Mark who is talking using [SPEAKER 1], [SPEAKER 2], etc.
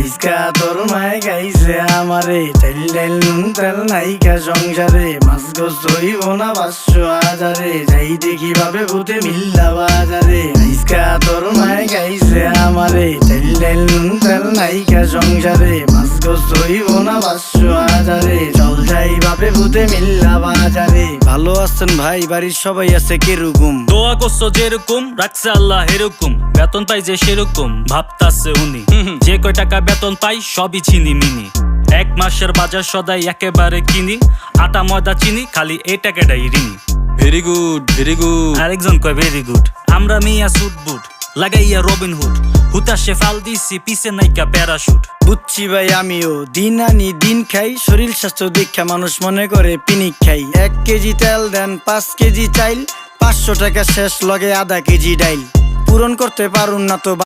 [SPEAKER 1] আইসকা তোর মায় গাইছে আমারে, চাইল ডাইল নুন তেল নাইকা সংসারে, মাছ গোস হইব না 500,000, যাইতে কিভাবে ভূতে মিল্লা বাজারে। আইসকা তোর মায় গাইছে আমারে, চাইল ডাইল নুন তেল নাইকা সংসারে, মাছ গোস হইব না 500,000, চল যাই ভাবে ভূতে মিল্লা বাজারে। ভালো আছেন ভাই, বাড়ির সবাই আছে কিরকম?
[SPEAKER 2] দোয়া করছো যেরকম, রাখছে আল্লাহ এরকম, বেতন পাই যে সেরকম ভাবতাছে উনি। যে কয় টাকা বেতন পাই সবই চিনি মিনি, 1 মাসের বাজার সদাই একেবারে কিনি, আটা ময়দা চিনি খালি এই টাকাটাই ঋণী।
[SPEAKER 3] Very good very good.
[SPEAKER 2] আরেকজন কয় ভেরি গুড। আমরা মিয়া সুট বুট লাগাইয়া রবিন হুড, হুতাশে ফাল দিছি পিছে নাইকা প্যারাশুট।
[SPEAKER 1] বুঝছি ভাই আমিও, দিন আনি দিন খাই, শরীর স্বাস্থ্য দীক্ষা মানুষ মনে করে পিনিক খাই। 1 কেজি তেল দেন 5 কেজি চাইল, 500 টাকা শেষ লগে আধা কেজি ডাইল, পূরণ করতে পারুন না তো